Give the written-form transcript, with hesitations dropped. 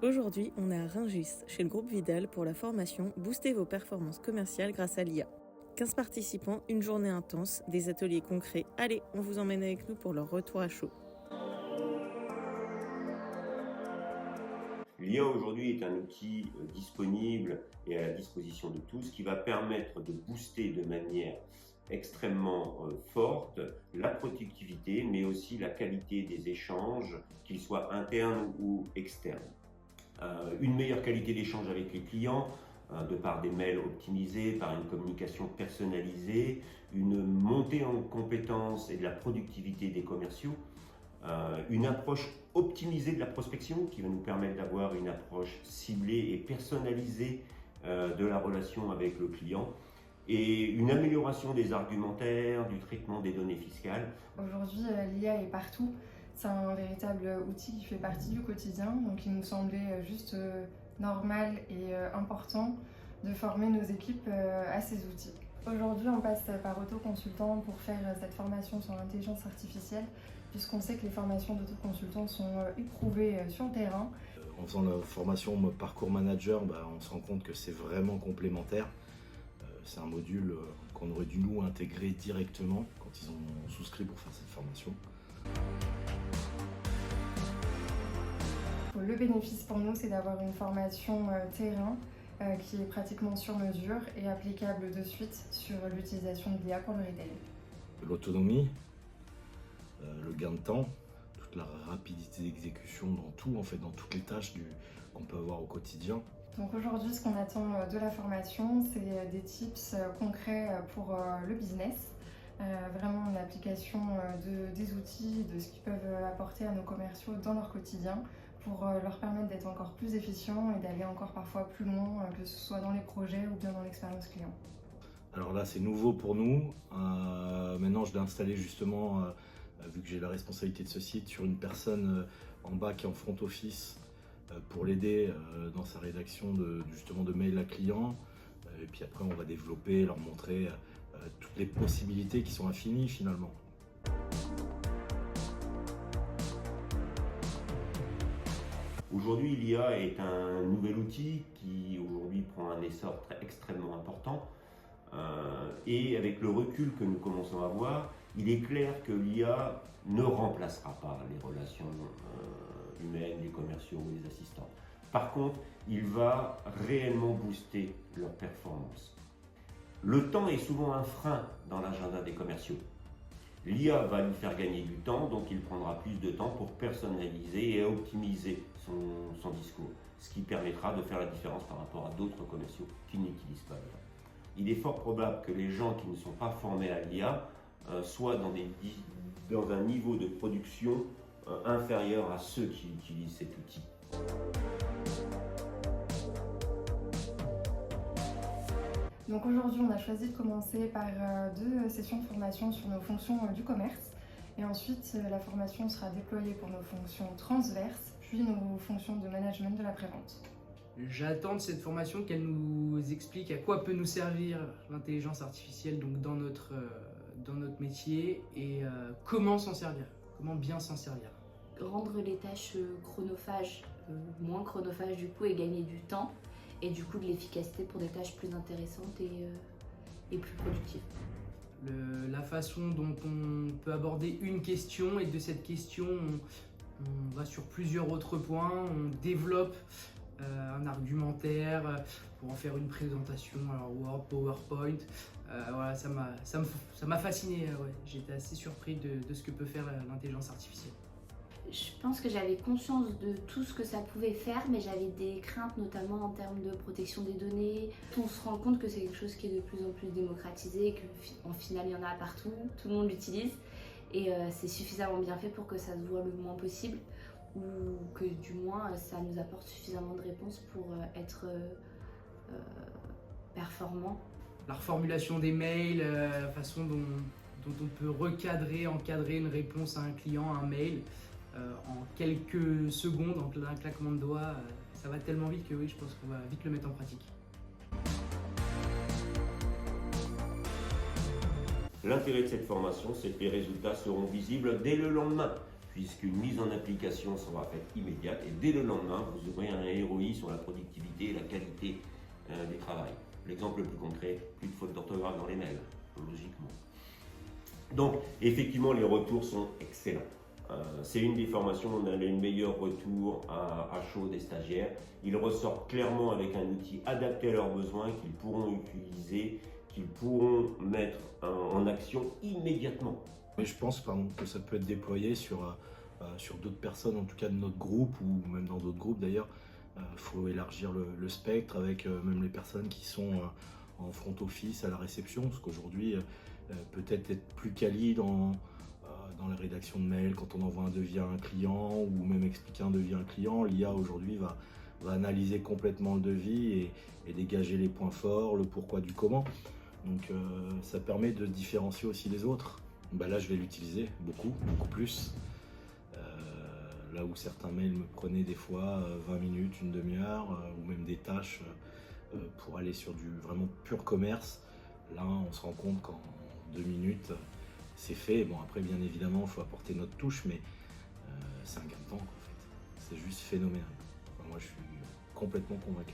Aujourd'hui, on est à Rungis, chez le groupe Vidal, pour la formation « Booster vos performances commerciales grâce à l'IA ». 15 participants, une journée intense, des ateliers concrets. Allez, on vous emmène avec nous pour leur retour à chaud. L'IA aujourd'hui est un outil disponible et à la disposition de tous qui va permettre de booster de manière extrêmement forte la productivité, mais aussi la qualité des échanges, qu'ils soient internes ou externes. Une meilleure qualité d'échange avec les clients, de par des mails optimisés, par une communication personnalisée, une montée en compétences et de la productivité des commerciaux, une approche optimisée de la prospection qui va nous permettre d'avoir une approche ciblée et personnalisée de la relation avec le client, et une amélioration des argumentaires, du traitement des données fiscales. Aujourd'hui, l'IA est partout. C'est un véritable outil qui fait partie du quotidien, donc il nous semblait juste normal et important de former nos équipes à ces outils. Aujourd'hui, on passe par autoconsultant pour faire cette formation sur l'intelligence artificielle, puisqu'on sait que les formations d'autoconsultants sont éprouvées sur le terrain. En faisant la formation Parcours Manager, on se rend compte que c'est vraiment complémentaire. C'est un module qu'on aurait dû nous intégrer directement quand ils ont souscrit pour faire cette formation. Le bénéfice pour nous, c'est d'avoir une formation terrain qui est pratiquement sur mesure et applicable de suite sur l'utilisation de l'IA pour le retail. L'autonomie, le gain de temps, toute la rapidité d'exécution dans tout, dans toutes les tâches qu'on peut avoir au quotidien. Donc aujourd'hui, ce qu'on attend de la formation, c'est des tips concrets pour le business. Vraiment une application des outils, de ce qu'ils peuvent apporter à nos commerciaux dans leur quotidien pour leur permettre d'être encore plus efficients et d'aller encore parfois plus loin, que ce soit dans les projets ou bien dans l'expérience client. Alors là, c'est nouveau pour nous. Maintenant, je l'ai installé justement, vu que j'ai la responsabilité de ce site, sur une personne en bas qui est en front office pour l'aider dans sa rédaction de mails à clients. Et puis après, on va développer, leur montrer toutes les possibilités qui sont infinies finalement. Aujourd'hui, l'IA est un nouvel outil qui aujourd'hui prend un essor extrêmement important. Et avec le recul que nous commençons à avoir, il est clair que l'IA ne remplacera pas les relations humaines, les commerciaux ou les assistants. Par contre, il va réellement booster leur performance. Le temps est souvent un frein dans l'agenda des commerciaux. L'IA va lui faire gagner du temps, donc il prendra plus de temps pour personnaliser et optimiser son discours, ce qui permettra de faire la différence par rapport à d'autres commerciaux qui n'utilisent pas l'IA. Il est fort probable que les gens qui ne sont pas formés à l'IA soient dans un niveau de production inférieur à ceux qui utilisent cet outil. Donc aujourd'hui, on a choisi de commencer par 2 sessions de formation sur nos fonctions du commerce. Et ensuite, la formation sera déployée pour nos fonctions transverses, puis nos fonctions de management de la prévente. J'attends de cette formation qu'elle nous explique à quoi peut nous servir l'intelligence artificielle donc dans notre métier et comment s'en servir, comment bien s'en servir. Rendre les tâches chronophages, moins chronophages du coup, et gagner du temps et du coup de l'efficacité pour des tâches plus intéressantes et plus productives. La façon dont on peut aborder une question, et de cette question on va sur plusieurs autres points, on développe un argumentaire pour en faire une présentation, alors Word, PowerPoint, voilà, ça m'a fasciné, ouais. J'étais assez surpris de ce que peut faire l'intelligence artificielle. Je pense que j'avais conscience de tout ce que ça pouvait faire, mais j'avais des craintes notamment en termes de protection des données. On se rend compte que c'est quelque chose qui est de plus en plus démocratisé, qu'en final il y en a partout, tout le monde l'utilise et c'est suffisamment bien fait pour que ça se voit le moins possible, ou que du moins ça nous apporte suffisamment de réponses pour être performant. La reformulation des mails, la façon dont on peut encadrer une réponse à un client, à un mail, en quelques secondes, en un claquement de doigts, ça va tellement vite que oui, je pense qu'on va vite le mettre en pratique. L'intérêt de cette formation, c'est que les résultats seront visibles dès le lendemain, puisqu'une mise en application sera faite immédiate et dès le lendemain, vous aurez un ROI sur la productivité et la qualité du travail. L'exemple le plus concret, plus de fautes d'orthographe dans les mails, logiquement. Donc, effectivement, les retours sont excellents. C'est une des formations où on a les meilleurs retours à chaud des stagiaires. Ils ressortent clairement avec un outil adapté à leurs besoins qu'ils pourront utiliser, qu'ils pourront mettre en action immédiatement. Mais je pense que ça peut être déployé sur d'autres personnes, en tout cas de notre groupe ou même dans d'autres groupes d'ailleurs. Il faut élargir le spectre avec même les personnes qui sont en front office à la réception, parce qu'aujourd'hui, peut-être être plus quali dans la rédaction de mails, quand on envoie un devis à un client ou même expliquer un devis à un client, l'IA aujourd'hui va analyser complètement le devis et dégager les points forts, le pourquoi du comment. Donc ça permet de différencier aussi les autres. Là, je vais l'utiliser beaucoup plus. Là où certains mails me prenaient des fois 20 minutes, une demi-heure, ou même des tâches pour aller sur du vraiment pur commerce, là, on se rend compte qu'en 2 minutes, c'est fait. Bon, après, bien évidemment, il faut apporter notre touche, mais c'est un gain de temps, en fait. C'est juste phénoménal. Moi, je suis complètement convaincu.